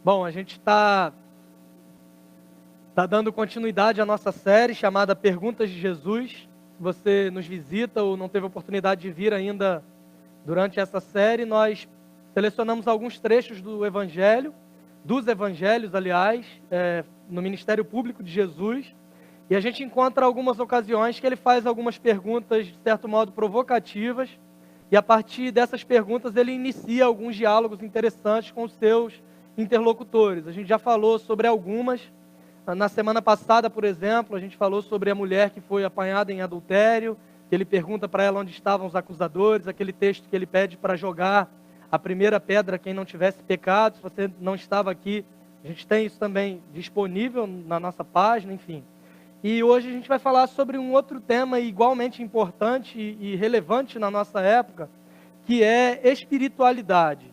Bom, a gente está dando continuidade à nossa série chamada Perguntas de Jesus. Se você nos visita ou não teve oportunidade de vir ainda durante essa série, nós selecionamos alguns trechos do Evangelho, dos Evangelhos, aliás, no Ministério Público de Jesus, e a gente encontra algumas ocasiões que ele faz algumas perguntas, de certo modo, provocativas, e a partir dessas perguntas ele inicia alguns diálogos interessantes com os seus interlocutores. A gente já falou sobre algumas. Na semana passada, por exemplo, a gente falou sobre a mulher que foi apanhada em adultério, que ele pergunta para ela onde estavam os acusadores, aquele texto que ele pede para jogar a primeira pedra quem não tivesse pecado. Se você não estava aqui, a gente tem isso também disponível na nossa página, enfim. E hoje a gente vai falar sobre um outro tema igualmente importante e relevante na nossa época, que é espiritualidade.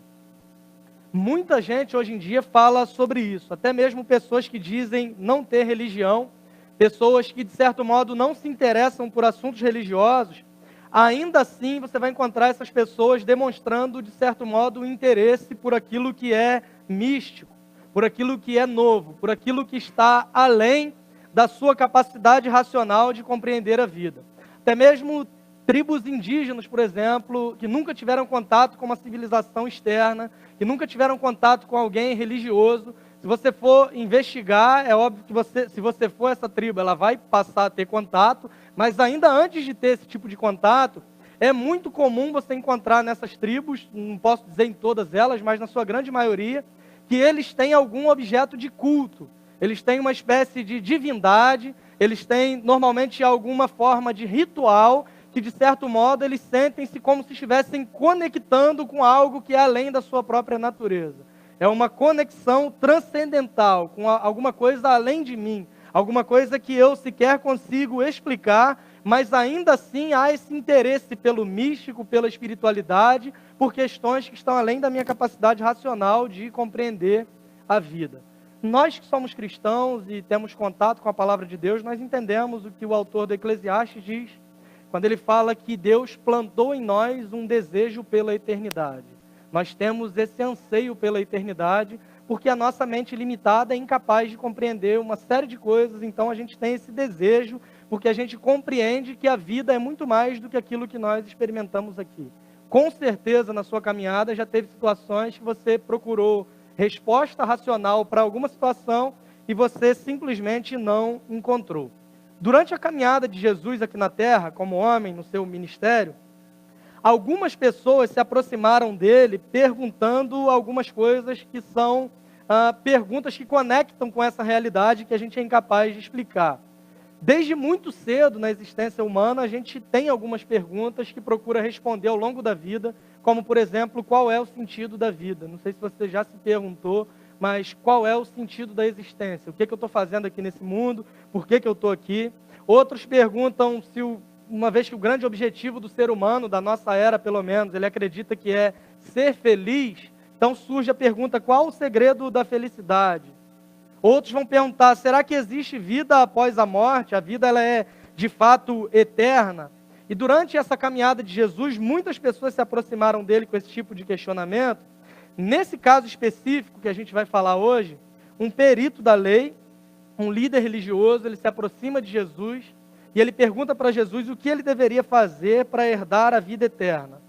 Muita gente hoje em dia fala sobre isso, até mesmo pessoas que dizem não ter religião, pessoas que de certo modo não se interessam por assuntos religiosos. Ainda assim você vai encontrar essas pessoas demonstrando de certo modo interesse por aquilo que é místico, por aquilo que é novo, por aquilo que está além da sua capacidade racional de compreender a vida. Até mesmo tribos indígenas, por exemplo, que nunca tiveram contato com uma civilização externa, que nunca tiveram contato com alguém religioso. Se você for investigar, é óbvio que se você for essa tribo, ela vai passar a ter contato, mas ainda antes de ter esse tipo de contato, é muito comum você encontrar nessas tribos, não posso dizer em todas elas, mas na sua grande maioria, que eles têm algum objeto de culto. Eles têm uma espécie de divindade, eles têm normalmente alguma forma de ritual, que de certo modo eles sentem-se como se estivessem conectando com algo que é além da sua própria natureza. É uma conexão transcendental, com alguma coisa além de mim, alguma coisa que eu sequer consigo explicar, mas ainda assim há esse interesse pelo místico, pela espiritualidade, por questões que estão além da minha capacidade racional de compreender a vida. Nós que somos cristãos e temos contato com a palavra de Deus, nós entendemos o que o autor do Eclesiastes diz, quando ele fala que Deus plantou em nós um desejo pela eternidade. Nós temos esse anseio pela eternidade, porque a nossa mente limitada é incapaz de compreender uma série de coisas, então a gente tem esse desejo, porque a gente compreende que a vida é muito mais do que aquilo que nós experimentamos aqui. Com certeza, na sua caminhada, já teve situações que você procurou resposta racional para alguma situação e você simplesmente não encontrou. Durante a caminhada de Jesus aqui na terra, como homem, no seu ministério, algumas pessoas se aproximaram dele perguntando algumas coisas que são perguntas que conectam com essa realidade que a gente é incapaz de explicar. Desde muito cedo na existência humana, a gente tem algumas perguntas que procura responder ao longo da vida, como, por exemplo, qual é o sentido da vida? Não sei se você já se perguntou, mas qual é o sentido da existência? O que eu estou fazendo aqui nesse mundo? Por que eu estou aqui? Outros perguntam se, uma vez que o grande objetivo do ser humano, da nossa era pelo menos, ele acredita que é ser feliz, então surge a pergunta, qual o segredo da felicidade? Outros vão perguntar, será que existe vida após a morte? A vida ela é de fato eterna? E durante essa caminhada de Jesus, muitas pessoas se aproximaram dele com esse tipo de questionamento. Nesse caso específico que a gente vai falar hoje, um perito da lei, um líder religioso, ele se aproxima de Jesus e ele pergunta para Jesus o que ele deveria fazer para herdar a vida eterna.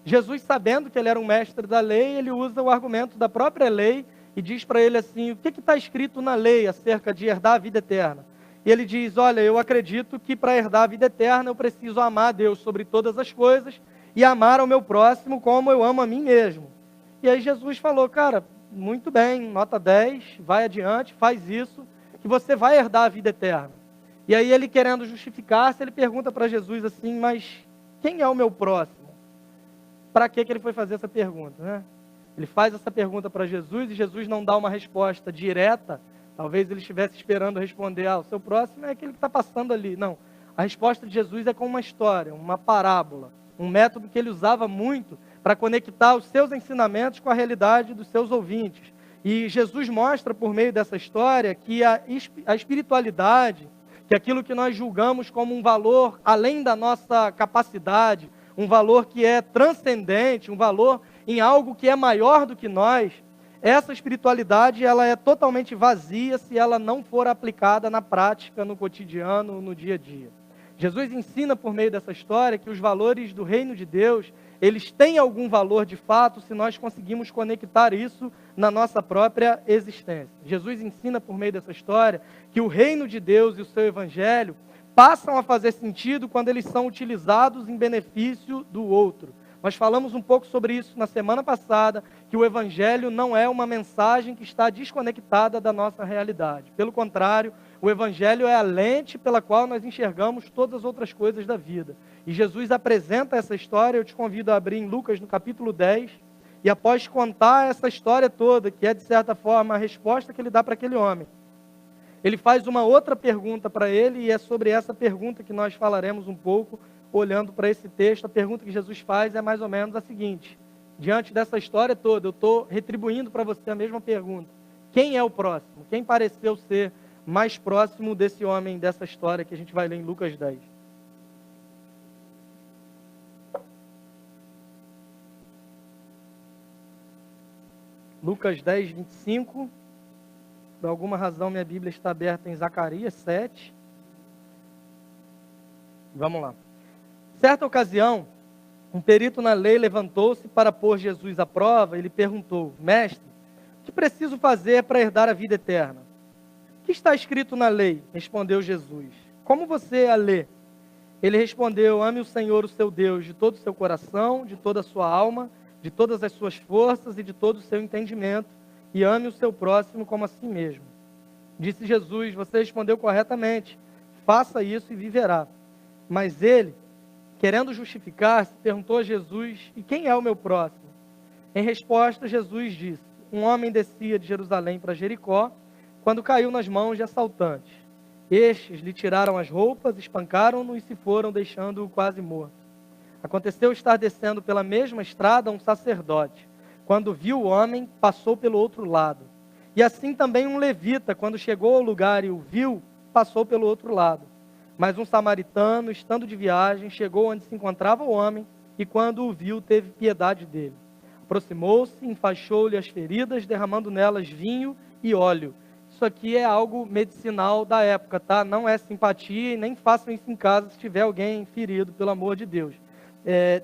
Jesus, sabendo que ele era um mestre da lei, ele usa o argumento da própria lei e diz para ele assim, o que está escrito na lei acerca de herdar a vida eterna? E ele diz, olha, eu acredito que para herdar a vida eterna eu preciso amar a Deus sobre todas as coisas e amar ao meu próximo como eu amo a mim mesmo. E aí Jesus falou, cara, muito bem, nota 10, vai adiante, faz isso, que você vai herdar a vida eterna. E aí ele querendo justificar-se, ele pergunta para Jesus assim, mas quem é o meu próximo? Para que ele foi fazer essa pergunta, né? Ele faz essa pergunta para Jesus e Jesus não dá uma resposta direta. Talvez ele estivesse esperando responder, o seu próximo é aquele que está passando ali. Não, a resposta de Jesus é com uma história, uma parábola, um método que ele usava muito para conectar os seus ensinamentos com a realidade dos seus ouvintes. E Jesus mostra por meio dessa história que a espiritualidade, que aquilo que nós julgamos como um valor além da nossa capacidade, um valor que é transcendente, um valor em algo que é maior do que nós, essa espiritualidade ela é totalmente vazia se ela não for aplicada na prática, no cotidiano, no dia a dia. Jesus ensina por meio dessa história que os valores do reino de Deus, eles têm algum valor de fato se nós conseguimos conectar isso na nossa própria existência. Jesus ensina por meio dessa história que o reino de Deus e o seu evangelho passam a fazer sentido quando eles são utilizados em benefício do outro. Nós falamos um pouco sobre isso na semana passada, que o evangelho não é uma mensagem que está desconectada da nossa realidade. Pelo contrário, o evangelho é a lente pela qual nós enxergamos todas as outras coisas da vida. E Jesus apresenta essa história, eu te convido a abrir em Lucas no capítulo 10, e após contar essa história toda, que é de certa forma a resposta que ele dá para aquele homem, ele faz uma outra pergunta para ele, e é sobre essa pergunta que nós falaremos um pouco, olhando para esse texto. A pergunta que Jesus faz é mais ou menos a seguinte: diante dessa história toda, eu estou retribuindo para você a mesma pergunta. Quem é o próximo? Quem pareceu ser mais próximo desse homem, dessa história que a gente vai ler em Lucas 10? Lucas 10, 25. Por alguma razão minha Bíblia está aberta em Zacarias 7. Vamos lá. Certa ocasião, um perito na lei levantou-se para pôr Jesus à prova e lhe perguntou: Mestre, o que preciso fazer para herdar a vida eterna? O que está escrito na lei? Respondeu Jesus. Como você a lê? Ele respondeu: ame o Senhor, o seu Deus, de todo o seu coração, de toda a sua alma, de todas as suas forças e de todo o seu entendimento, e ame o seu próximo como a si mesmo. Disse Jesus: você respondeu corretamente, faça isso e viverá. Mas ele, querendo justificar-se, perguntou a Jesus: e quem é o meu próximo? Em resposta, Jesus disse: um homem descia de Jerusalém para Jericó, quando caiu nas mãos de assaltantes. Estes lhe tiraram as roupas, espancaram-no e se foram, deixando-o quase morto. Aconteceu estar descendo pela mesma estrada um sacerdote. Quando viu o homem, passou pelo outro lado. E assim também um levita, quando chegou ao lugar e o viu, passou pelo outro lado. Mas um samaritano, estando de viagem, chegou onde se encontrava o homem, e quando o viu, teve piedade dele. Aproximou-se, enfaixou-lhe as feridas, derramando nelas vinho e óleo. Isso aqui é algo medicinal da época, tá? Não é simpatia, e nem façam isso em casa se tiver alguém ferido, pelo amor de Deus.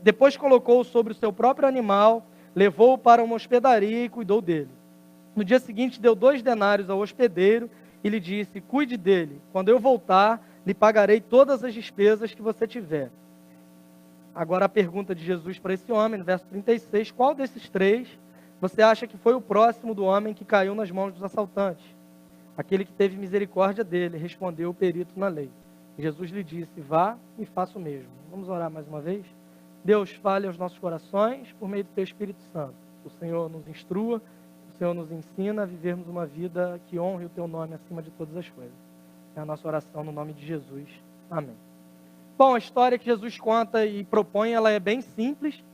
Depois colocou-o sobre o seu próprio animal, levou-o para uma hospedaria e cuidou dele. No dia seguinte, deu 2 denários ao hospedeiro e lhe disse: cuide dele, quando eu voltar, lhe pagarei todas as despesas que você tiver. Agora a pergunta de Jesus para esse homem, no verso 36, qual desses 3 você acha que foi o próximo do homem que caiu nas mãos dos assaltantes? Aquele que teve misericórdia dele, respondeu o perito na lei. Jesus lhe disse: vá e faça o mesmo. Vamos orar mais uma vez? Deus, fale aos nossos corações por meio do teu Espírito Santo. O Senhor nos instrua, o Senhor nos ensina a vivermos uma vida que honre o teu nome acima de todas as coisas. É a nossa oração no nome de Jesus. Amém. Bom, a história que Jesus conta e propõe, ela é bem simples.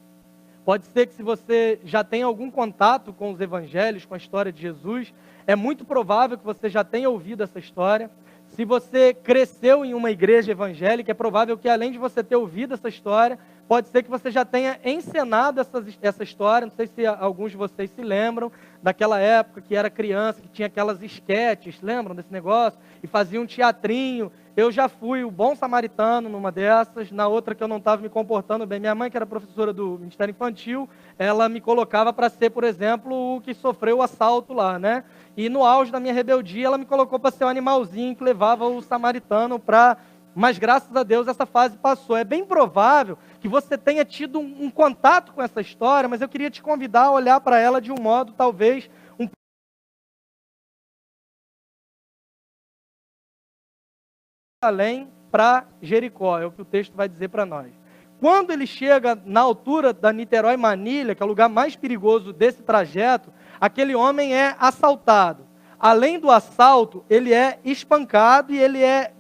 Pode ser que se você já tem algum contato com os evangelhos, com a história de Jesus, é muito provável que você já tenha ouvido essa história. Se você cresceu em uma igreja evangélica, é provável que além de você ter ouvido essa história, pode ser que você já tenha encenado essa história. Não sei se alguns de vocês se lembram daquela época que era criança, que tinha aquelas esquetes, lembram desse negócio? E fazia um teatrinho. Eu já fui o bom samaritano numa dessas, na outra que eu não estava me comportando bem. Minha mãe, que era professora do Ministério Infantil, ela me colocava para ser, por exemplo, o que sofreu o assalto lá, né? E no auge da minha rebeldia, ela me colocou para ser um animalzinho que levava o samaritano para... Mas graças a Deus essa fase passou. É bem provável que você tenha tido um contato com essa história, mas eu queria te convidar a olhar para ela de um modo talvez um além para Jericó, é o que o texto vai dizer para nós. Quando ele chega na altura da Niterói-Manilha, que é o lugar mais perigoso desse trajeto, aquele homem é assaltado. Além do assalto, ele é espancado e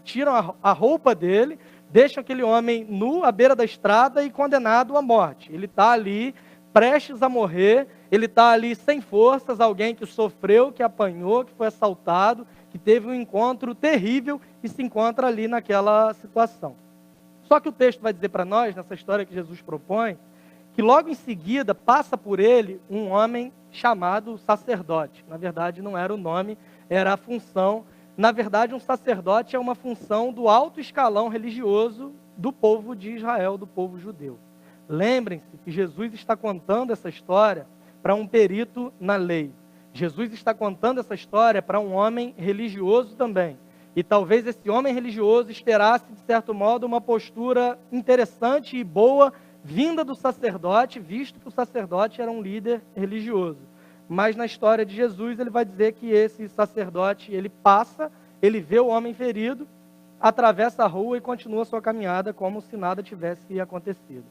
tiram a roupa dele, deixam aquele homem nu à beira da estrada e condenado à morte. Ele está ali, prestes a morrer, ele está ali sem forças, alguém que sofreu, que apanhou, que foi assaltado, que teve um encontro terrível e se encontra ali naquela situação. Só que o texto vai dizer para nós, nessa história que Jesus propõe, que logo em seguida passa por ele um homem chamado sacerdote. Na verdade, não era o nome, era a função. Na verdade, um sacerdote é uma função do alto escalão religioso do povo de Israel, do povo judeu. Lembrem-se que Jesus está contando essa história para um perito na lei. Jesus está contando essa história para um homem religioso também. E talvez esse homem religioso esperasse, de certo modo, uma postura interessante e boa vinda do sacerdote, visto que o sacerdote era um líder religioso. Mas na história de Jesus, ele vai dizer que esse sacerdote, ele passa, ele vê o homem ferido, atravessa a rua e continua sua caminhada como se nada tivesse acontecido.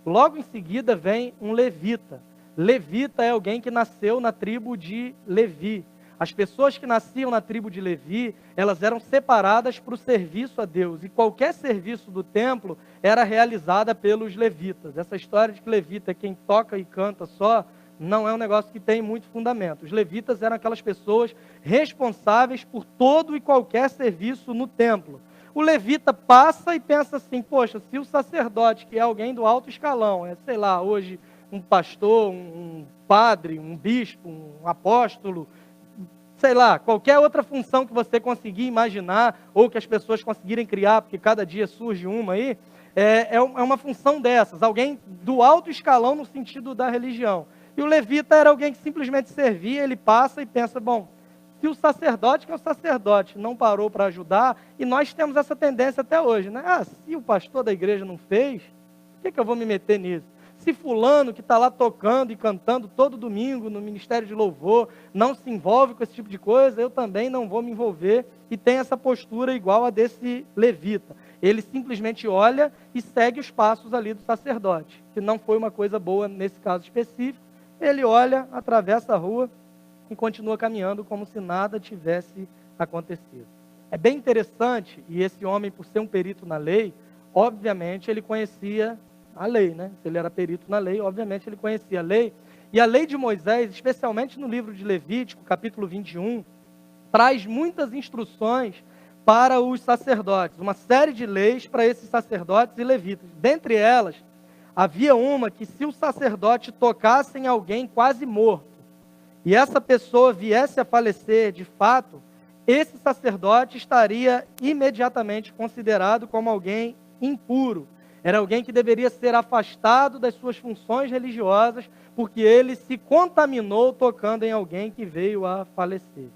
Logo em seguida vem um levita. Levita é alguém que nasceu na tribo de Levi. As pessoas que nasciam na tribo de Levi, elas eram separadas para o serviço a Deus. E qualquer serviço do templo era realizada pelos levitas. Essa história de que levita é quem toca e canta só, não é um negócio que tem muito fundamento. Os levitas eram aquelas pessoas responsáveis por todo e qualquer serviço no templo. O levita passa e pensa assim, poxa, se o sacerdote, que é alguém do alto escalão, sei lá, hoje um pastor, um padre, um bispo, um apóstolo, sei lá, qualquer outra função que você conseguir imaginar, ou que as pessoas conseguirem criar, porque cada dia surge uma aí, é uma função dessas, alguém do alto escalão no sentido da religião. E o levita era alguém que simplesmente servia, ele passa e pensa, bom, se o sacerdote, que é o sacerdote, não parou para ajudar, e nós temos essa tendência até hoje, né? Se o pastor da igreja não fez, por que eu vou me meter nisso? Se fulano que está lá tocando e cantando todo domingo no ministério de louvor não se envolve com esse tipo de coisa, eu também não vou me envolver, e tem essa postura igual a desse levita. Ele simplesmente olha e segue os passos ali do sacerdote, que não foi uma coisa boa nesse caso específico. Ele olha, atravessa a rua e continua caminhando como se nada tivesse acontecido. É bem interessante, e esse homem, por ser um perito na lei, obviamente ele conhecia a lei, né? Se ele era perito na lei, obviamente ele conhecia a lei. E a lei de Moisés, especialmente no livro de Levítico, capítulo 21, traz muitas instruções para os sacerdotes, uma série de leis para esses sacerdotes e levitas. Dentre elas, havia uma que, se o sacerdote tocasse em alguém quase morto, e essa pessoa viesse a falecer de fato, esse sacerdote estaria imediatamente considerado como alguém impuro. Era alguém que deveria ser afastado das suas funções religiosas, porque ele se contaminou tocando em alguém que veio a falecer.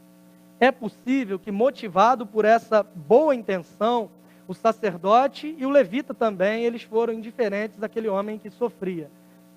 É possível que, motivado por essa boa intenção, o sacerdote e o levita também, eles foram indiferentes àquele homem que sofria.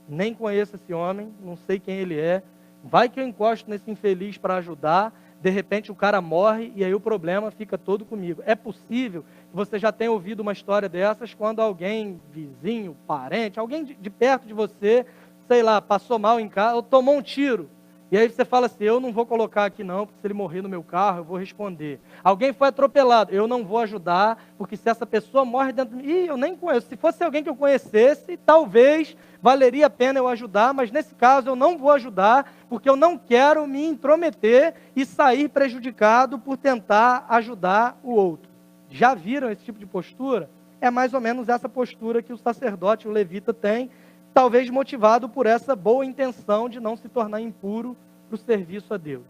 Nem conheço esse homem, não sei quem ele é. Vai que eu encosto nesse infeliz para ajudar, de repente o cara morre e aí o problema fica todo comigo. É possível que você já tenha ouvido uma história dessas quando alguém, vizinho, parente, alguém de perto de você, sei lá, passou mal em casa ou tomou um tiro. E aí você fala assim, eu não vou colocar aqui não, porque se ele morrer no meu carro, eu vou responder. Alguém foi atropelado, eu não vou ajudar, porque se essa pessoa morre dentro de mim, eu nem conheço. Se fosse alguém que eu conhecesse, talvez valeria a pena eu ajudar, mas nesse caso eu não vou ajudar, porque eu não quero me intrometer e sair prejudicado por tentar ajudar o outro. Já viram esse tipo de postura? É mais ou menos essa postura que o sacerdote, o levita, tem, talvez motivado por essa boa intenção de não se tornar impuro para o serviço a Deus.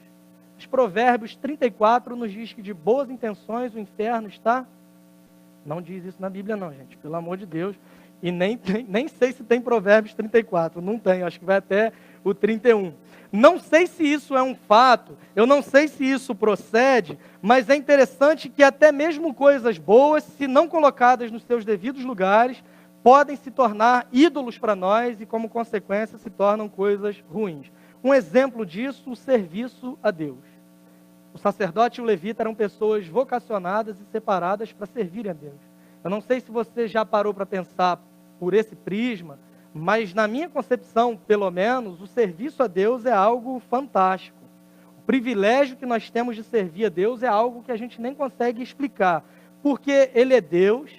Os Provérbios 34 nos diz que de boas intenções o inferno está... Não diz isso na Bíblia não, gente, pelo amor de Deus. E nem sei se tem Provérbios 34, não tem, acho que vai até o 31. Não sei se isso é um fato, eu não sei se isso procede, mas é interessante que até mesmo coisas boas, se não colocadas nos seus devidos lugares, podem se tornar ídolos para nós e, como consequência, se tornam coisas ruins. Um exemplo disso, o serviço a Deus. O sacerdote e o levita eram pessoas vocacionadas e separadas para servirem a Deus. Eu não sei se você já parou para pensar por esse prisma, mas na minha concepção, pelo menos, o serviço a Deus é algo fantástico. O privilégio que nós temos de servir a Deus é algo que a gente nem consegue explicar, porque Ele é Deus,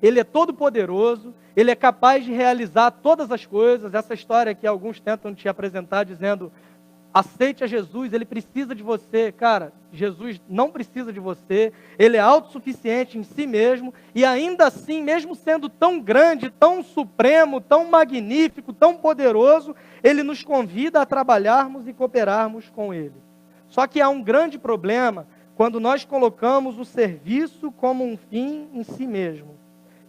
Ele é todo-poderoso, Ele é capaz de realizar todas as coisas. Essa história que alguns tentam te apresentar dizendo aceite a Jesus, ele precisa de você. Cara, Jesus não precisa de você, ele é autossuficiente em si mesmo, e ainda assim, mesmo sendo tão grande, tão supremo, tão magnífico, tão poderoso, ele nos convida a trabalharmos e cooperarmos com ele. Só que há um grande problema quando nós colocamos o serviço como um fim em si mesmo.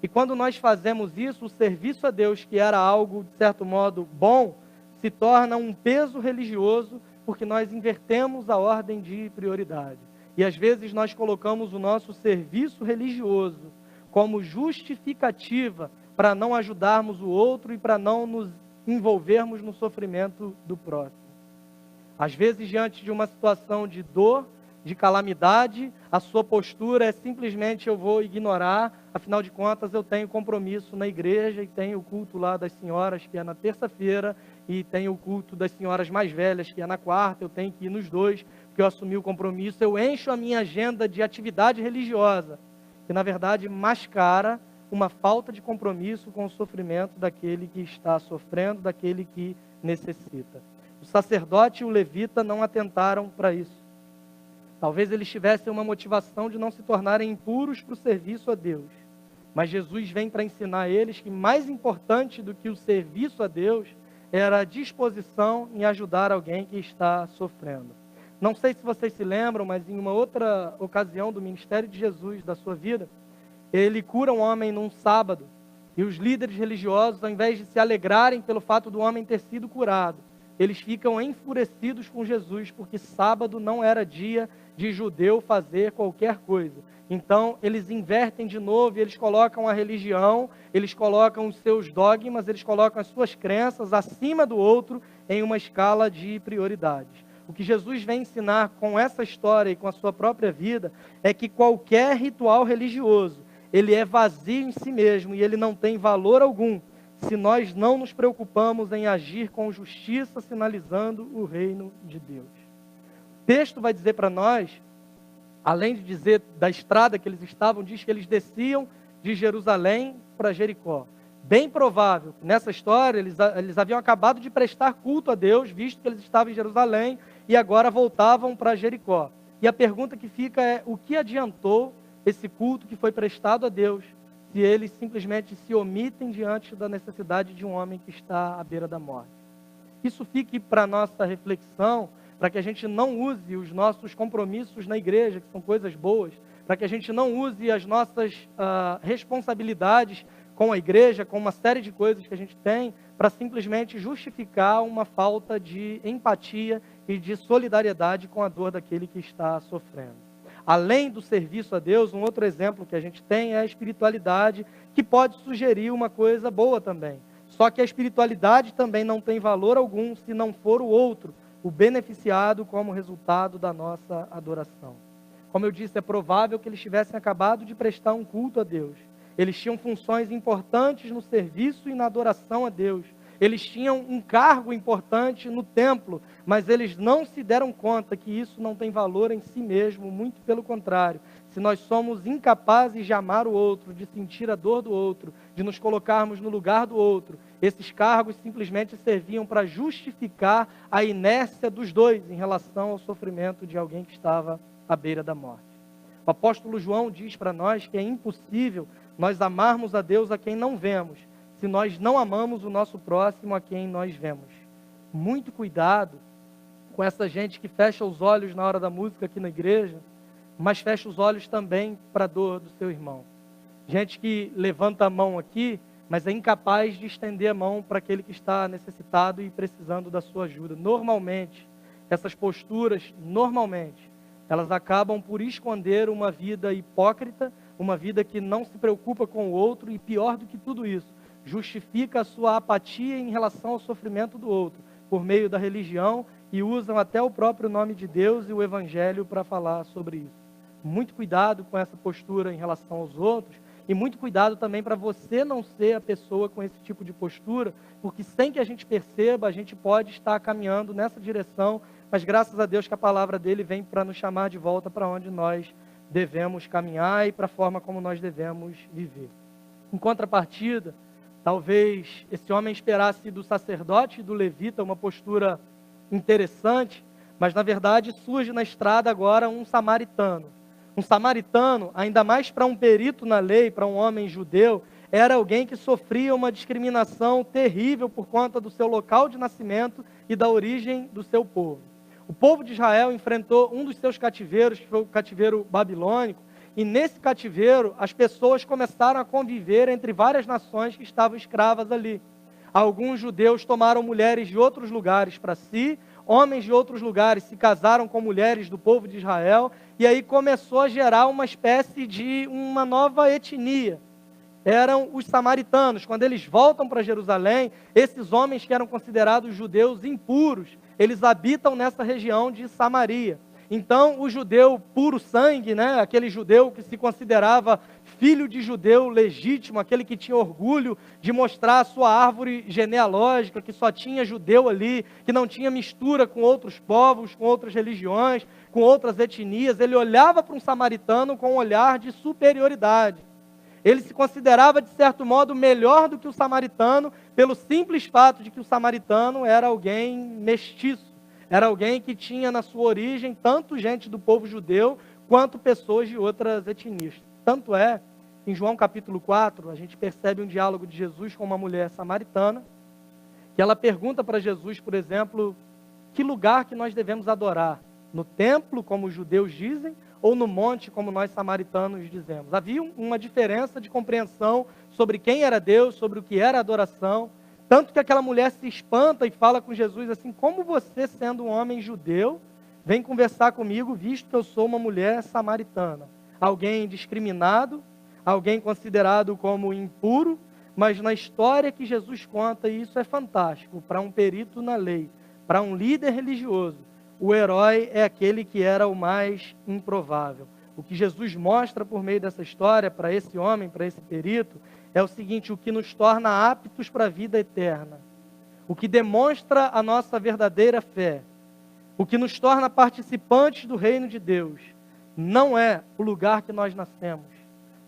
E quando nós fazemos isso, o serviço a Deus, que era algo, de certo modo, bom, se torna um peso religioso, porque nós invertemos a ordem de prioridade. E às vezes nós colocamos o nosso serviço religioso como justificativa para não ajudarmos o outro e para não nos envolvermos no sofrimento do próximo. Às vezes, diante de uma situação de dor, de calamidade, a sua postura é simplesmente: eu vou ignorar, afinal de contas eu tenho compromisso na igreja e tenho o culto lá das senhoras, que é na terça-feira, e tenho o culto das senhoras mais velhas, que é na quarta, eu tenho que ir nos dois, porque eu assumi o compromisso. Eu encho a minha agenda de atividade religiosa, que na verdade mascara uma falta de compromisso com o sofrimento daquele que está sofrendo, daquele que necessita. O sacerdote e o levita não atentaram para isso. Talvez eles tivessem uma motivação de não se tornarem impuros para o serviço a Deus. Mas Jesus vem para ensinar a eles que mais importante do que o serviço a Deus era a disposição em ajudar alguém que está sofrendo. Não sei se vocês se lembram, mas em uma outra ocasião do ministério de Jesus, da sua vida, ele cura um homem num sábado. E os líderes religiosos, ao invés de se alegrarem pelo fato do homem ter sido curado, eles ficam enfurecidos com Jesus, porque sábado não era dia de judeu fazer qualquer coisa. Então, eles invertem de novo e eles colocam a religião, eles colocam os seus dogmas, eles colocam as suas crenças acima do outro em uma escala de prioridades. O que Jesus vem ensinar com essa história e com a sua própria vida é que qualquer ritual religioso, ele é vazio em si mesmo e ele não tem valor algum se nós não nos preocupamos em agir com justiça, sinalizando o reino de Deus. O texto vai dizer para nós, além de dizer da estrada que eles estavam, diz que eles desciam de Jerusalém para Jericó. Bem provável, nessa história, eles haviam acabado de prestar culto a Deus, visto que eles estavam em Jerusalém, e agora voltavam para Jericó. E a pergunta que fica é: o que adiantou esse culto que foi prestado a Deus, se eles simplesmente se omitem diante da necessidade de um homem que está à beira da morte? Isso fique para a nossa reflexão, para que a gente não use os nossos compromissos na igreja, que são coisas boas, para que a gente não use as nossas responsabilidades com a igreja, com uma série de coisas que a gente tem, para simplesmente justificar uma falta de empatia e de solidariedade com a dor daquele que está sofrendo. Além do serviço a Deus, um outro exemplo que a gente tem é a espiritualidade, que pode sugerir uma coisa boa também. Só que a espiritualidade também não tem valor algum se não for o outro, o beneficiado como resultado da nossa adoração. Como eu disse, é provável que eles tivessem acabado de prestar um culto a Deus. Eles tinham funções importantes no serviço e na adoração a Deus. Eles tinham um cargo importante no templo, mas eles não se deram conta que isso não tem valor em si mesmo, muito pelo contrário. Se nós somos incapazes de amar o outro, de sentir a dor do outro, de nos colocarmos no lugar do outro, esses cargos simplesmente serviam para justificar a inércia dos dois em relação ao sofrimento de alguém que estava à beira da morte. O apóstolo João diz para nós que é impossível nós amarmos a Deus a quem não vemos, se nós não amamos o nosso próximo a quem nós vemos. Muito cuidado com essa gente que fecha os olhos na hora da música aqui na igreja, mas fecha os olhos também para a dor do seu irmão. Gente que levanta a mão aqui, mas é incapaz de estender a mão para aquele que está necessitado e precisando da sua ajuda. Normalmente, essas posturas, elas acabam por esconder uma vida hipócrita, uma vida que não se preocupa com o outro e, pior do que tudo isso, justifica a sua apatia em relação ao sofrimento do outro, por meio da religião, e usam até o próprio nome de Deus e o Evangelho para falar sobre isso. Muito cuidado com essa postura em relação aos outros, e muito cuidado também para você não ser a pessoa com esse tipo de postura, porque sem que a gente perceba, a gente pode estar caminhando nessa direção, mas graças a Deus que a palavra dele vem para nos chamar de volta para onde nós devemos caminhar e para a forma como nós devemos viver. Em contrapartida, talvez esse homem esperasse do sacerdote e do levita uma postura interessante, mas na verdade surge na estrada agora um samaritano. Um samaritano, ainda mais para um perito na lei, para um homem judeu, era alguém que sofria uma discriminação terrível por conta do seu local de nascimento e da origem do seu povo. O povo de Israel enfrentou um dos seus cativeiros, que foi o cativeiro babilônico, e nesse cativeiro as pessoas começaram a conviver entre várias nações que estavam escravas ali. Alguns judeus tomaram mulheres de outros lugares para si, homens de outros lugares se casaram com mulheres do povo de Israel, e aí começou a gerar uma espécie de uma nova etnia. Eram os samaritanos. Quando eles voltam para Jerusalém, esses homens que eram considerados judeus impuros, eles habitam nessa região de Samaria. Então, o judeu puro sangue, né, aquele judeu que se considerava filho de judeu legítimo, aquele que tinha orgulho de mostrar a sua árvore genealógica, que só tinha judeu ali, que não tinha mistura com outros povos, com outras religiões, com outras etnias, ele olhava para um samaritano com um olhar de superioridade. Ele se considerava, de certo modo, melhor do que o samaritano, pelo simples fato de que o samaritano era alguém mestiço, era alguém que tinha na sua origem tanto gente do povo judeu, quanto pessoas de outras etnias. Tanto é, em João capítulo 4, a gente percebe um diálogo de Jesus com uma mulher samaritana, que ela pergunta para Jesus, por exemplo, que lugar que nós devemos adorar? No templo, como os judeus dizem, ou no monte, como nós samaritanos dizemos? Havia uma diferença de compreensão sobre quem era Deus, sobre o que era adoração, tanto que aquela mulher se espanta e fala com Jesus assim: como você, sendo um homem judeu, vem conversar comigo, visto que eu sou uma mulher samaritana? Alguém discriminado, alguém considerado como impuro, mas na história que Jesus conta, e isso é fantástico, para um perito na lei, para um líder religioso, o herói é aquele que era o mais improvável. O que Jesus mostra por meio dessa história para esse homem, para esse perito, é o seguinte: o que nos torna aptos para a vida eterna, o que demonstra a nossa verdadeira fé, o que nos torna participantes do reino de Deus, não é o lugar que nós nascemos,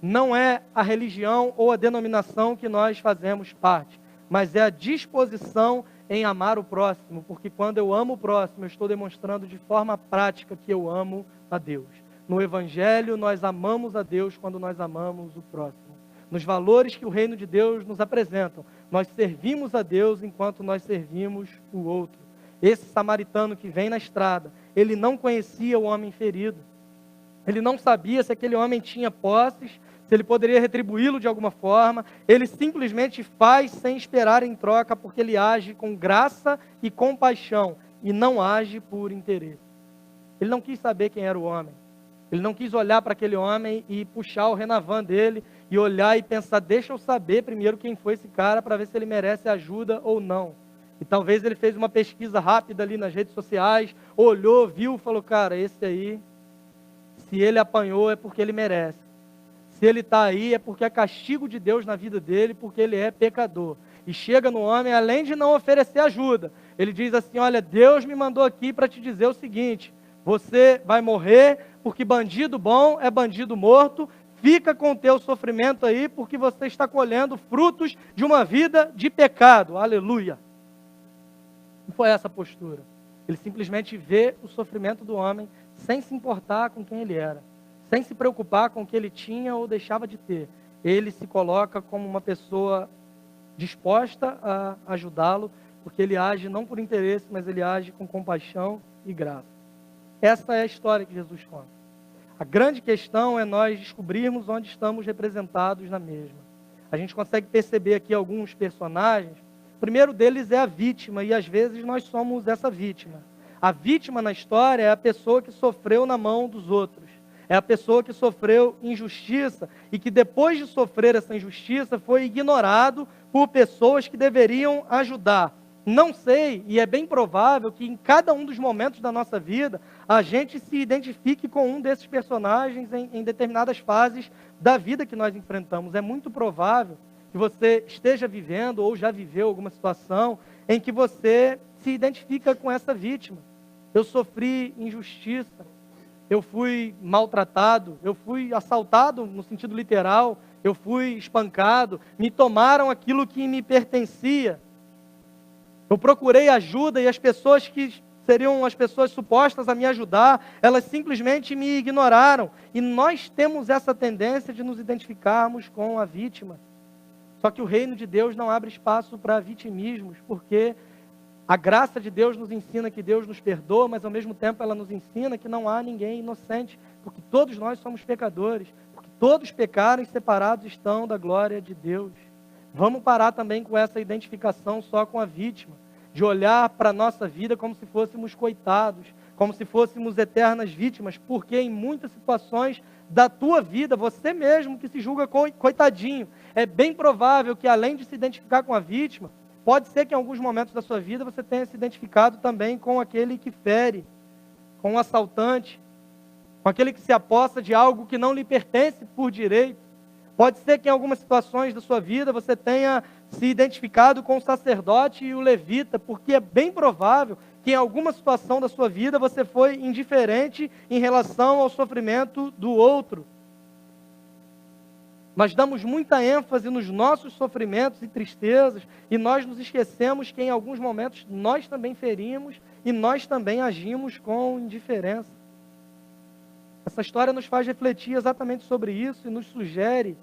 não é a religião ou a denominação que nós fazemos parte, mas é a disposição em amar o próximo, porque quando eu amo o próximo, eu estou demonstrando de forma prática que eu amo a Deus. No Evangelho, nós amamos a Deus quando nós amamos o próximo. Nos valores que o reino de Deus nos apresentam, nós servimos a Deus enquanto nós servimos o outro. Esse samaritano que vem na estrada, ele não conhecia o homem ferido. Ele não sabia se aquele homem tinha posses, se ele poderia retribuí-lo de alguma forma. Ele simplesmente faz sem esperar em troca, porque ele age com graça e compaixão, e não age por interesse. Ele não quis saber quem era o homem. Ele não quis olhar para aquele homem e puxar o renavan dele, e olhar e pensar: deixa eu saber primeiro quem foi esse cara, para ver se ele merece ajuda ou não. E talvez ele fez uma pesquisa rápida ali nas redes sociais, olhou, viu, falou: cara, esse aí, se ele apanhou é porque ele merece. Se ele está aí é porque é castigo de Deus na vida dele, porque ele é pecador. E chega no homem, além de não oferecer ajuda, ele diz assim: olha, Deus me mandou aqui para te dizer o seguinte: você vai morrer, porque bandido bom é bandido morto, fica com o teu sofrimento aí, porque você está colhendo frutos de uma vida de pecado. Aleluia! Não foi essa a postura. Ele simplesmente vê o sofrimento do homem, sem se importar com quem ele era, sem se preocupar com o que ele tinha ou deixava de ter. Ele se coloca como uma pessoa disposta a ajudá-lo, porque ele age não por interesse, mas ele age com compaixão e graça. Essa é a história que Jesus conta. A grande questão é nós descobrirmos onde estamos representados na mesma. A gente consegue perceber aqui alguns personagens. O primeiro deles é a vítima, e às vezes nós somos essa vítima. A vítima na história é a pessoa que sofreu na mão dos outros. É a pessoa que sofreu injustiça e que depois de sofrer essa injustiça foi ignorado por pessoas que deveriam ajudar. Não sei, e é bem provável que em cada um dos momentos da nossa vida a gente se identifique com um desses personagens em determinadas fases da vida que nós enfrentamos. É muito provável que você esteja vivendo ou já viveu alguma situação em que você se identifica com essa vítima. Eu sofri injustiça. Eu fui maltratado, eu fui assaltado no sentido literal, eu fui espancado, me tomaram aquilo que me pertencia. Eu procurei ajuda e as pessoas que seriam as pessoas supostas a me ajudar, elas simplesmente me ignoraram. E nós temos essa tendência de nos identificarmos com a vítima. Só que o reino de Deus não abre espaço para vitimismos, porque a graça de Deus nos ensina que Deus nos perdoa, mas ao mesmo tempo ela nos ensina que não há ninguém inocente, porque todos nós somos pecadores, porque todos pecaram e separados estão da glória de Deus. Vamos parar também com essa identificação só com a vítima, de olhar para a nossa vida como se fôssemos coitados, como se fôssemos eternas vítimas, porque em muitas situações da tua vida, você mesmo que se julga coitadinho, é bem provável que além de se identificar com a vítima, pode ser que em alguns momentos da sua vida você tenha se identificado também com aquele que fere, com o assaltante, com aquele que se apossa de algo que não lhe pertence por direito. Pode ser que em algumas situações da sua vida você tenha se identificado com o sacerdote e o levita, porque é bem provável que em alguma situação da sua vida você foi indiferente em relação ao sofrimento do outro. Nós damos muita ênfase nos nossos sofrimentos e tristezas e nós nos esquecemos que em alguns momentos nós também ferimos e nós também agimos com indiferença. Essa história nos faz refletir exatamente sobre isso e nos sugere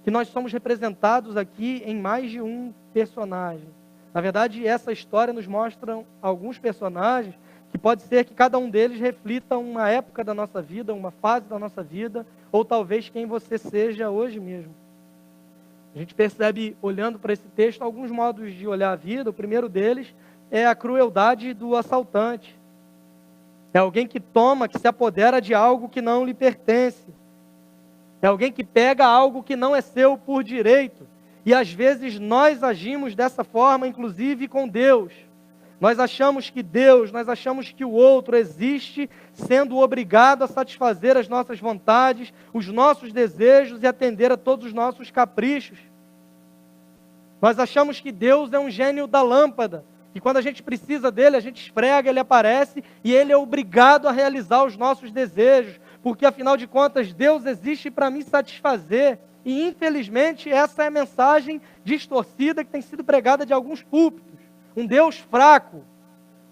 que nós somos representados aqui em mais de um personagem. Na verdade, essa história nos mostra alguns personagens que pode ser que cada um deles reflita uma época da nossa vida, uma fase da nossa vida, ou talvez quem você seja hoje mesmo. A gente percebe, olhando para esse texto, alguns modos de olhar a vida. O primeiro deles é a crueldade do assaltante. É alguém que toma, que se apodera de algo que não lhe pertence. É alguém que pega algo que não é seu por direito. E às vezes nós agimos dessa forma, inclusive com Deus. Nós achamos que Deus, nós achamos que o outro existe sendo obrigado a satisfazer as nossas vontades, os nossos desejos e atender a todos os nossos caprichos. Nós achamos que Deus é um gênio da lâmpada, que quando a gente precisa dele, a gente esfrega, ele aparece e ele é obrigado a realizar os nossos desejos, porque afinal de contas Deus existe para me satisfazer. E infelizmente essa é a mensagem distorcida que tem sido pregada de alguns púlpitos. Um Deus fraco,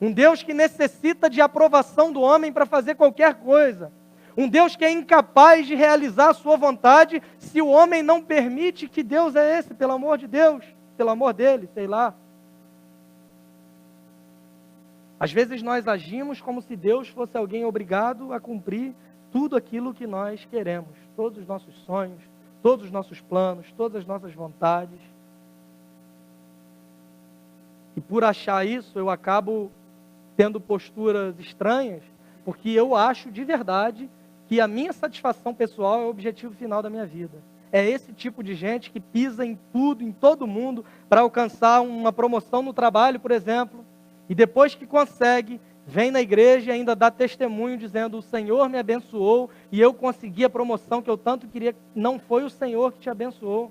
um Deus que necessita de aprovação do homem para fazer qualquer coisa, um Deus que é incapaz de realizar a sua vontade se o homem não permite. Que Deus é esse, pelo amor de Deus, pelo amor dele, sei lá. Às vezes nós agimos como se Deus fosse alguém obrigado a cumprir tudo aquilo que nós queremos, todos os nossos sonhos, todos os nossos planos, todas as nossas vontades. E por achar isso, eu acabo tendo posturas estranhas, porque eu acho de verdade que a minha satisfação pessoal é o objetivo final da minha vida. É esse tipo de gente que pisa em tudo, em todo mundo, para alcançar uma promoção no trabalho, por exemplo, e depois que consegue, vem na igreja e ainda dá testemunho dizendo: o Senhor me abençoou e eu consegui a promoção que eu tanto queria. Não foi o Senhor que te abençoou.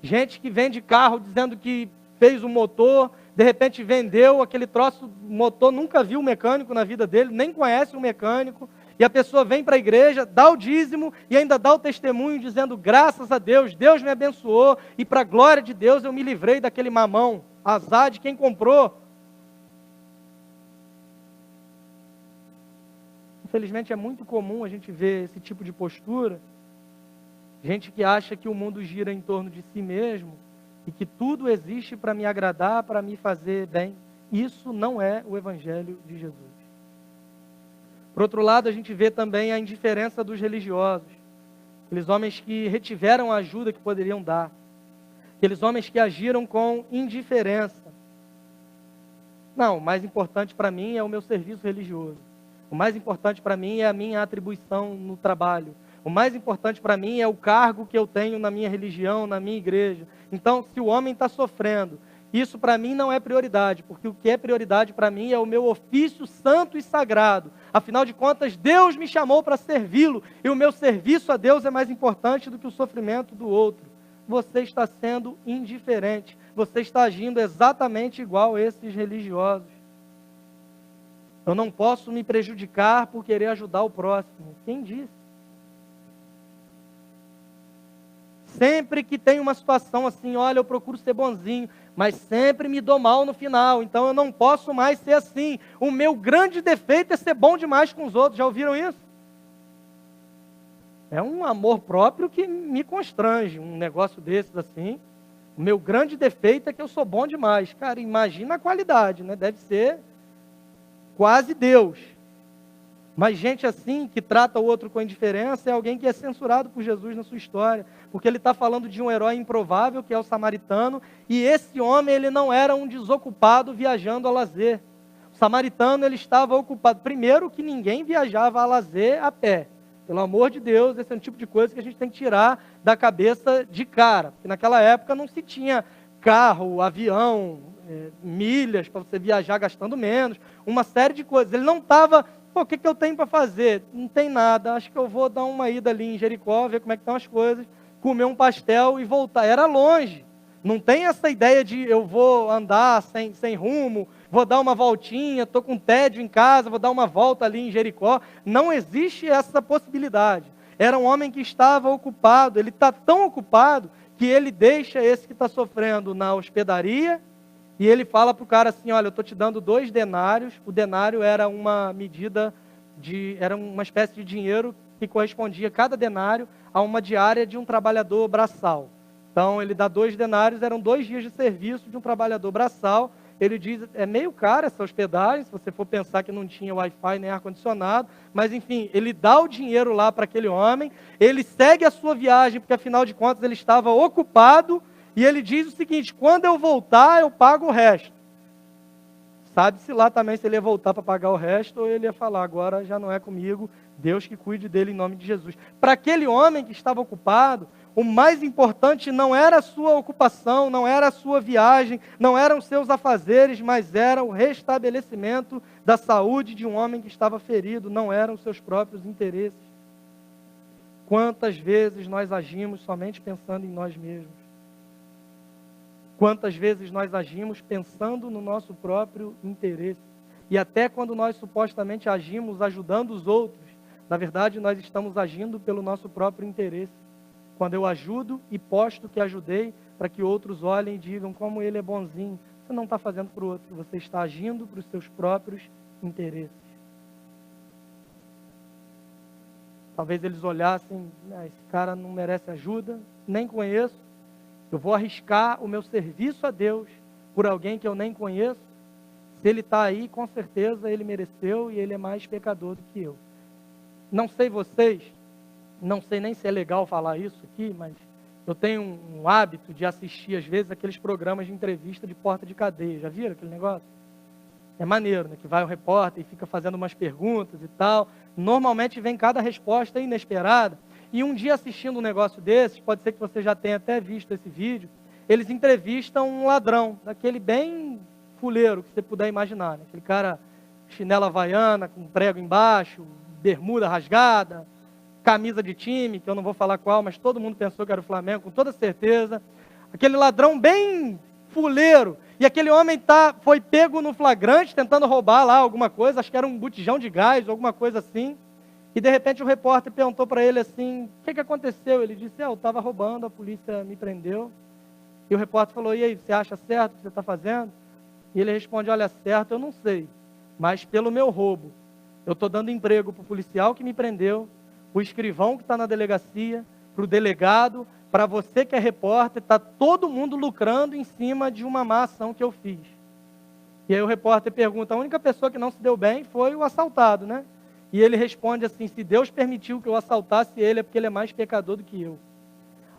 Gente que vende carro dizendo que fez o motor, de repente vendeu aquele troço, motor, nunca viu o mecânico na vida dele, nem conhece o mecânico, e a pessoa vem para a igreja, dá o dízimo e ainda dá o testemunho dizendo: graças a Deus, Deus me abençoou e para a glória de Deus eu me livrei daquele mamão, azar de quem comprou. Infelizmente é muito comum a gente ver esse tipo de postura. Gente que acha que o mundo gira em torno de si mesmo e que tudo existe para me agradar, para me fazer bem. Isso não é o Evangelho de Jesus. Por outro lado, a gente vê também a indiferença dos religiosos. Aqueles homens que retiveram a ajuda que poderiam dar. Aqueles homens que agiram com indiferença. Não, o mais importante para mim é o meu serviço religioso. O mais importante para mim é a minha atribuição no trabalho. O mais importante para mim é o cargo que eu tenho na minha religião, na minha igreja. Então, se o homem está sofrendo, isso para mim não é prioridade, porque o que é prioridade para mim é o meu ofício santo e sagrado. Afinal de contas, Deus me chamou para servi-lo, e o meu serviço a Deus é mais importante do que o sofrimento do outro. Você está sendo indiferente, você está agindo exatamente igual a esses religiosos. Eu não posso me prejudicar por querer ajudar o próximo. Quem disse? Sempre que tem uma situação assim, olha, eu procuro ser bonzinho, mas sempre me dou mal no final, então eu não posso mais ser assim. O meu grande defeito é ser bom demais com os outros. Já ouviram isso? É um amor próprio que me constrange, um negócio desses assim. O meu grande defeito é que eu sou bom demais. Cara, imagina a qualidade, né? Deve ser quase Deus. Mas gente assim, que trata o outro com indiferença, é alguém que é censurado por Jesus na sua história. Porque ele está falando de um herói improvável, que é o samaritano, e esse homem, ele não era um desocupado viajando a lazer. O samaritano, ele estava ocupado. Primeiro, que ninguém viajava a lazer a pé. Pelo amor de Deus, esse é um tipo de coisa que a gente tem que tirar da cabeça de cara. Porque naquela época não se tinha carro, avião, milhas para você viajar gastando menos, uma série de coisas. Ele não estava... Pô, o que eu tenho para fazer? Não tem nada, acho que eu vou dar uma ida ali em Jericó, ver como é que estão as coisas, comer um pastel e voltar. Era longe, não tem essa ideia de eu vou andar sem rumo, vou dar uma voltinha, estou com tédio em casa, vou dar uma volta ali em Jericó. Não existe essa possibilidade. Era um homem que estava ocupado, ele está tão ocupado que ele deixa esse que está sofrendo na hospedaria. E ele fala para o cara assim, olha, eu estou te dando 2 denários. O denário era uma medida, era uma espécie de dinheiro que correspondia, cada denário, a uma diária de um trabalhador braçal. Então, ele dá 2 denários, eram 2 dias de serviço de um trabalhador braçal. Ele diz, é meio caro essa hospedagem, se você for pensar que não tinha Wi-Fi nem ar-condicionado. Mas, enfim, ele dá o dinheiro lá para aquele homem, ele segue a sua viagem, porque, afinal de contas, ele estava ocupado. E ele diz o seguinte, quando eu voltar, eu pago o resto. Sabe-se lá também se ele ia voltar para pagar o resto, ou ele ia falar, agora já não é comigo, Deus que cuide dele em nome de Jesus. Para aquele homem que estava ocupado, o mais importante não era a sua ocupação, não era a sua viagem, não eram os seus afazeres, mas era o restabelecimento da saúde de um homem que estava ferido, não eram os seus próprios interesses. Quantas vezes nós agimos somente pensando em nós mesmos? Quantas vezes nós agimos pensando no nosso próprio interesse? E até quando nós supostamente agimos ajudando os outros, na verdade nós estamos agindo pelo nosso próprio interesse. Quando eu ajudo e posto que ajudei, para que outros olhem e digam como ele é bonzinho, você não está fazendo para o outro, você está agindo para os seus próprios interesses. Talvez eles olhassem, esse cara não merece ajuda, nem conheço. Eu vou arriscar o meu serviço a Deus por alguém que eu nem conheço. Se ele está aí, com certeza ele mereceu e ele é mais pecador do que eu. Não sei vocês, não sei nem se é legal falar isso aqui, mas eu tenho um hábito de assistir, às vezes, aqueles programas de entrevista de porta de cadeia. Já viram aquele negócio? É maneiro, né? Que vai o repórter e fica fazendo umas perguntas e tal. Normalmente vem cada resposta inesperada. E um dia assistindo um negócio desses, pode ser que você já tenha até visto esse vídeo, eles entrevistam um ladrão, daquele bem fuleiro que você puder imaginar. Né? Aquele cara, chinela havaiana, com prego embaixo, bermuda rasgada, camisa de time, que eu não vou falar qual, mas todo mundo pensou que era o Flamengo, com toda certeza. Aquele ladrão bem fuleiro. E aquele homem foi pego no flagrante, tentando roubar lá alguma coisa, acho que era um botijão de gás, alguma coisa assim. E de repente o repórter perguntou para ele assim, o que aconteceu? Ele disse, eu estava roubando, a polícia me prendeu. E o repórter falou, e aí, você acha certo o que você está fazendo? E ele responde, olha, certo eu não sei, mas pelo meu roubo, eu estou dando emprego para o policial que me prendeu, para o escrivão que está na delegacia, para o delegado, para você que é repórter, está todo mundo lucrando em cima de uma má ação que eu fiz. E aí o repórter pergunta, a única pessoa que não se deu bem foi o assaltado, né? E ele responde assim, se Deus permitiu que eu assaltasse ele, é porque ele é mais pecador do que eu.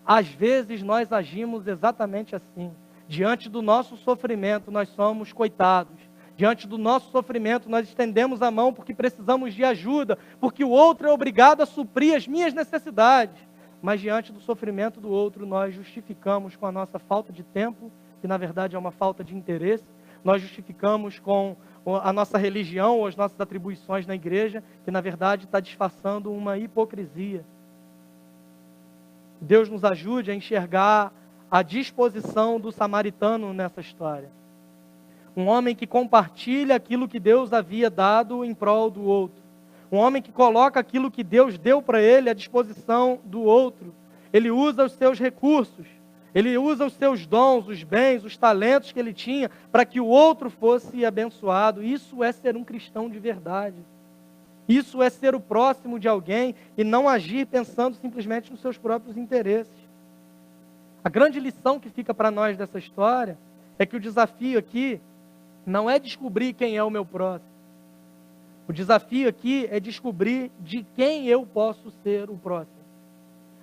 Às vezes nós agimos exatamente assim. Diante do nosso sofrimento, nós somos coitados. Diante do nosso sofrimento, nós estendemos a mão porque precisamos de ajuda, porque o outro é obrigado a suprir as minhas necessidades. Mas diante do sofrimento do outro, nós justificamos com a nossa falta de tempo, que na verdade é uma falta de interesse. Nós justificamos com a nossa religião ou as nossas atribuições na igreja, que na verdade está disfarçando uma hipocrisia. Deus nos ajude a enxergar a disposição do samaritano nessa história. Um homem que compartilha aquilo que Deus havia dado em prol do outro. Um homem que coloca aquilo que Deus deu para ele à disposição do outro. ele usa os seus recursos, ele usa os seus dons, os bens, os talentos que ele tinha para que o outro fosse abençoado. Isso é ser um cristão de verdade. Isso é ser o próximo de alguém e não agir pensando simplesmente nos seus próprios interesses. A grande lição que fica para nós dessa história é que o desafio aqui não é descobrir quem é o meu próximo. O desafio aqui é descobrir de quem eu posso ser o próximo.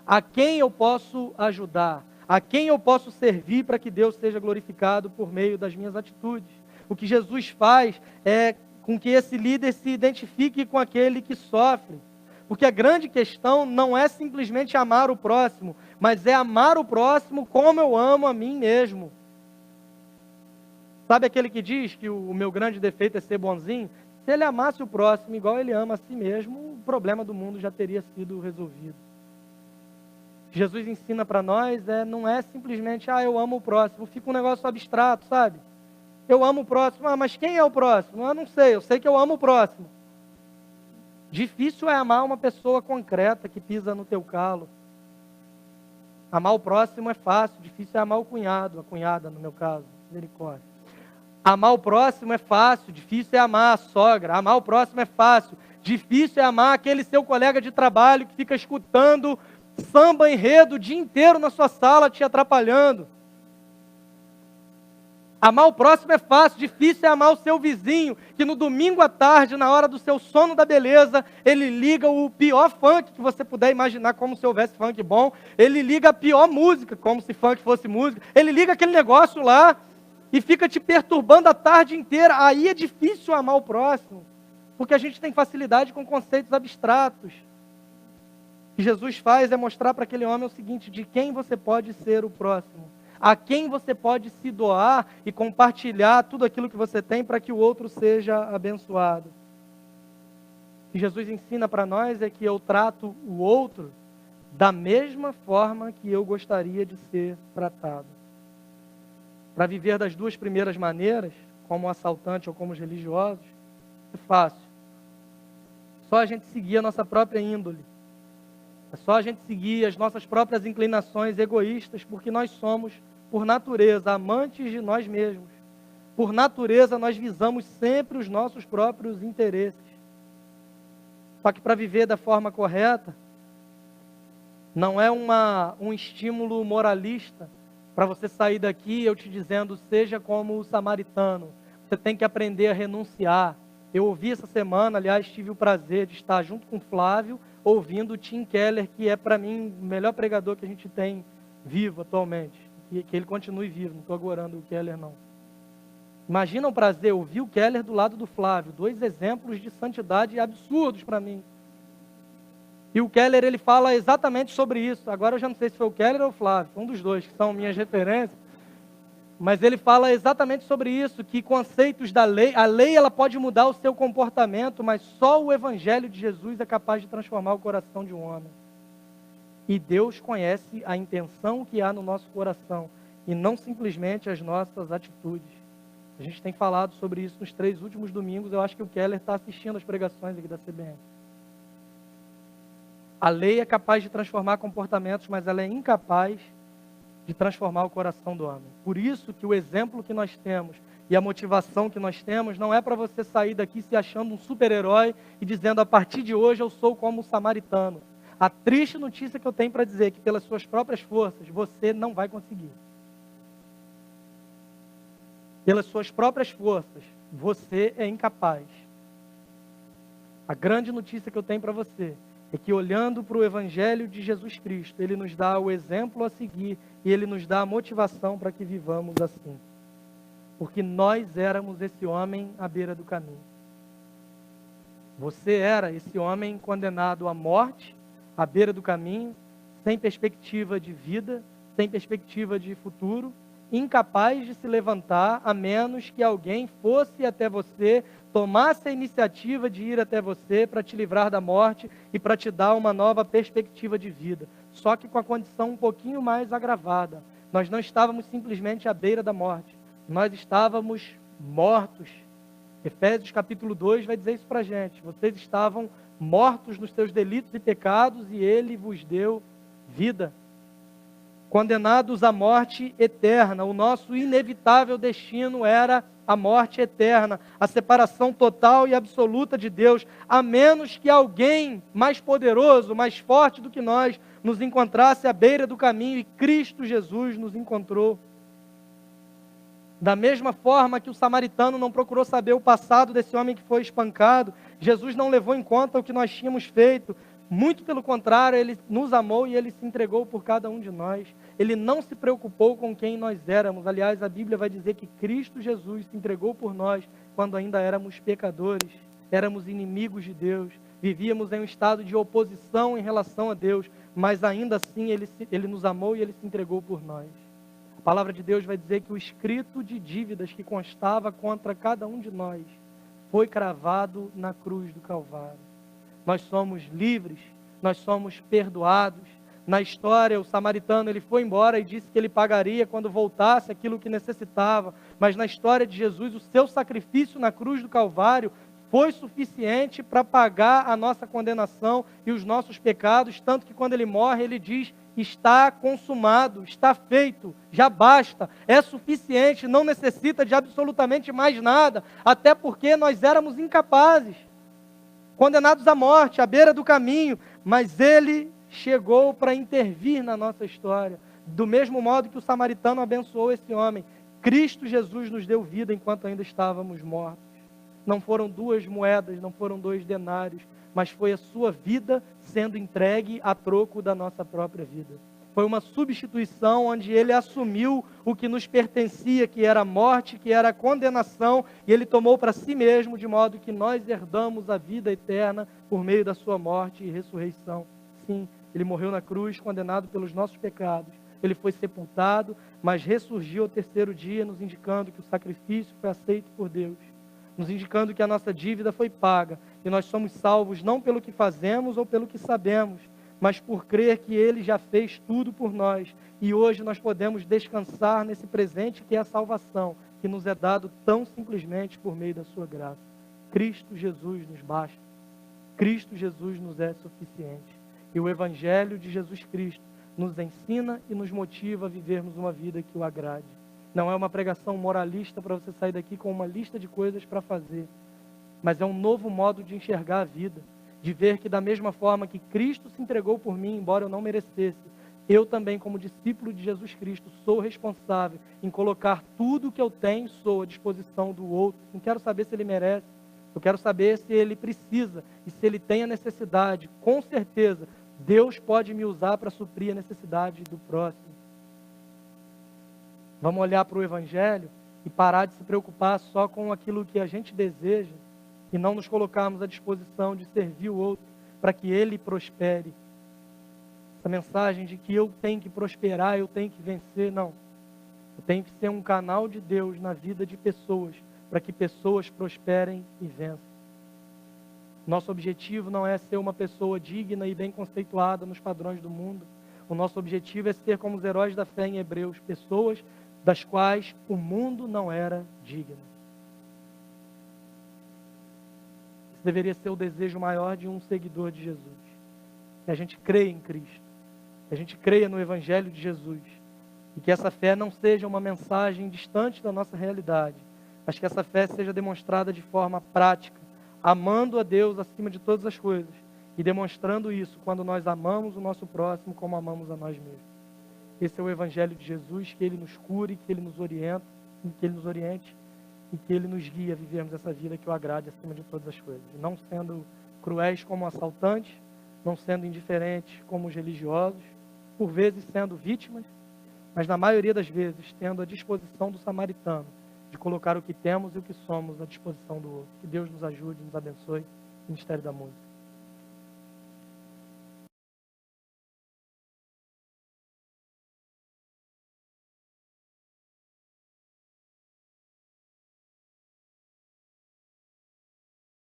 A quem eu posso ajudar. A quem eu posso servir para que Deus seja glorificado por meio das minhas atitudes. O que Jesus faz é com que esse líder se identifique com aquele que sofre. Porque a grande questão não é simplesmente amar o próximo, mas é amar o próximo como eu amo a mim mesmo. Sabe aquele que diz que o meu grande defeito é ser bonzinho? Se ele amasse o próximo igual ele ama a si mesmo, o problema do mundo já teria sido resolvido. O que Jesus ensina para nós não é simplesmente, eu amo o próximo, fica um negócio abstrato, sabe? Eu amo o próximo, mas quem é o próximo? Eu não sei, eu sei que eu amo o próximo. Difícil é amar uma pessoa concreta que pisa no teu calo. Amar o próximo é fácil, difícil é amar o cunhado, a cunhada no meu caso, misericórdia. Amar o próximo é fácil, difícil é amar a sogra. Amar o próximo é fácil, difícil é amar aquele seu colega de trabalho que fica escutando samba enredo o dia inteiro na sua sala te atrapalhando. Amar o próximo é fácil, difícil é amar o seu vizinho, que no domingo à tarde, na hora do seu sono da beleza, ele liga o pior funk que você puder imaginar, como se houvesse funk bom. Ele liga a pior música, como se funk fosse música. Ele liga aquele negócio lá e fica te perturbando a tarde inteira. Aí é difícil amar o próximo, porque a gente tem facilidade com conceitos abstratos. O que Jesus faz é mostrar para aquele homem o seguinte: de quem você pode ser o próximo. A quem você pode se doar e compartilhar tudo aquilo que você tem para que o outro seja abençoado. O que Jesus ensina para nós é que eu trato o outro da mesma forma que eu gostaria de ser tratado. Para viver das duas primeiras maneiras, como o assaltante ou como os religiosos, é fácil. Só a gente seguir a nossa própria índole. É só a gente seguir as nossas próprias inclinações egoístas, porque nós somos, por natureza, amantes de nós mesmos. Por natureza, nós visamos sempre os nossos próprios interesses. Só que para viver da forma correta, não é um estímulo moralista para você sair daqui eu te dizendo, seja como o samaritano. Você tem que aprender a renunciar. Eu ouvi essa semana, aliás, tive o prazer de estar junto com o Flávio, ouvindo o Tim Keller, que é para mim o melhor pregador que a gente tem vivo atualmente. Que ele continue vivo, não estou agorando o Keller não. Imagina o prazer, ouvir o Keller do lado do Flávio, dois exemplos de santidade absurdos para mim. E o Keller, ele fala exatamente sobre isso. Agora eu já não sei se foi o Keller ou o Flávio, um dos dois, que são minhas referências. Mas ele fala exatamente sobre isso, que conceitos da lei, a lei ela pode mudar o seu comportamento, mas só o Evangelho de Jesus é capaz de transformar o coração de um homem. E Deus conhece a intenção que há no nosso coração, e não simplesmente as nossas atitudes. A gente tem falado sobre isso nos 3 últimos domingos, eu acho que o Keller está assistindo as pregações aqui da CBN. A lei é capaz de transformar comportamentos, mas ela é incapaz de transformar o coração do homem. Por isso que o exemplo que nós temos e a motivação que nós temos não é para você sair daqui se achando um super-herói e dizendo, a partir de hoje eu sou como o samaritano. A triste notícia que eu tenho para dizer é que pelas suas próprias forças você não vai conseguir. Pelas suas próprias forças você é incapaz. A grande notícia que eu tenho para você é que olhando para o Evangelho de Jesus Cristo, Ele nos dá o exemplo a seguir e Ele nos dá a motivação para que vivamos assim. Porque nós éramos esse homem à beira do caminho. Você era esse homem condenado à morte, à beira do caminho, sem perspectiva de vida, sem perspectiva de futuro, incapaz de se levantar, a menos que alguém fosse até você, tomasse a iniciativa de ir até você para te livrar da morte e para te dar uma nova perspectiva de vida. Só que com a condição um pouquinho mais agravada. Nós não estávamos simplesmente à beira da morte. Nós estávamos mortos. Efésios capítulo 2 vai dizer isso para a gente. Vocês estavam mortos nos seus delitos e pecados e Ele vos deu vida. condenados à morte eterna. O nosso inevitável destino era a morte eterna, a separação total e absoluta de Deus, a menos que alguém mais poderoso, mais forte do que nós, nos encontrasse à beira do caminho, e Cristo Jesus nos encontrou. Da mesma forma que o samaritano não procurou saber o passado desse homem que foi espancado, Jesus não levou em conta o que nós tínhamos feito. Muito pelo contrário, Ele nos amou e Ele se entregou por cada um de nós. Ele não se preocupou com quem nós éramos. Aliás, a Bíblia vai dizer que Cristo Jesus se entregou por nós quando ainda éramos pecadores, éramos inimigos de Deus, vivíamos em um estado de oposição em relação a Deus, mas ainda assim Ele nos amou e Ele se entregou por nós. A palavra de Deus vai dizer que o escrito de dívidas que constava contra cada um de nós foi cravado na cruz do Calvário. Nós somos livres, nós somos perdoados. Na história, o samaritano ele foi embora e disse que ele pagaria quando voltasse aquilo que necessitava. Mas na história de Jesus, o seu sacrifício na cruz do Calvário foi suficiente para pagar a nossa condenação e os nossos pecados, tanto que quando ele morre, ele diz: está consumado, está feito, já basta, é suficiente, não necessita de absolutamente mais nada, até porque nós éramos incapazes, condenados à morte, à beira do caminho, mas Ele chegou para intervir na nossa história, do mesmo modo que o samaritano abençoou esse homem. Cristo Jesus nos deu vida enquanto ainda estávamos mortos. Não foram 2 moedas, não foram 2 denários, mas foi a sua vida sendo entregue a troco da nossa própria vida. Foi uma substituição onde Ele assumiu o que nos pertencia, que era a morte, que era a condenação, e Ele tomou para si mesmo, de modo que nós herdamos a vida eterna por meio da sua morte e ressurreição. Sim, Ele morreu na cruz, condenado pelos nossos pecados. Ele foi sepultado, mas ressurgiu ao 3º dia, nos indicando que o sacrifício foi aceito por Deus, nos indicando que a nossa dívida foi paga, e nós somos salvos não pelo que fazemos ou pelo que sabemos, mas por crer que Ele já fez tudo por nós, e hoje nós podemos descansar nesse presente que é a salvação, que nos é dado tão simplesmente por meio da sua graça. Cristo Jesus nos basta, Cristo Jesus nos é suficiente, e o Evangelho de Jesus Cristo nos ensina e nos motiva a vivermos uma vida que o agrade. Não é uma pregação moralista para você sair daqui com uma lista de coisas para fazer, mas é um novo modo de enxergar a vida, de ver que da mesma forma que Cristo se entregou por mim, embora eu não merecesse, eu também, como discípulo de Jesus Cristo, sou responsável em colocar tudo o que eu tenho, sou à disposição do outro. Não quero saber se ele merece, eu quero saber se ele precisa e se ele tem a necessidade. Com certeza, Deus pode me usar para suprir a necessidade do próximo. Vamos olhar para o Evangelho e parar de se preocupar só com aquilo que a gente deseja e não nos colocarmos à disposição de servir o outro para que ele prospere. Essa mensagem de que eu tenho que prosperar, eu tenho que vencer, não. Eu tenho que ser um canal de Deus na vida de pessoas, para que pessoas prosperem e vençam. Nosso objetivo não é ser uma pessoa digna e bem conceituada nos padrões do mundo. O nosso objetivo é ser como os heróis da fé em Hebreus, pessoas das quais o mundo não era digno. Esse deveria ser o desejo maior de um seguidor de Jesus. Que a gente creia em Cristo, que a gente creia no Evangelho de Jesus, e que essa fé não seja uma mensagem distante da nossa realidade, mas que essa fé seja demonstrada de forma prática, amando a Deus acima de todas as coisas, e demonstrando isso quando nós amamos o nosso próximo como amamos a nós mesmos. Esse é o Evangelho de Jesus, que Ele nos cure, que Ele nos oriente, e que Ele nos guie a vivermos essa vida que o agrade acima de todas as coisas. Não sendo cruéis como assaltantes, não sendo indiferentes como os religiosos, por vezes sendo vítimas, mas na maioria das vezes tendo a disposição do samaritano de colocar o que temos e o que somos à disposição do outro. Que Deus nos ajude, nos abençoe. Ministério da Música.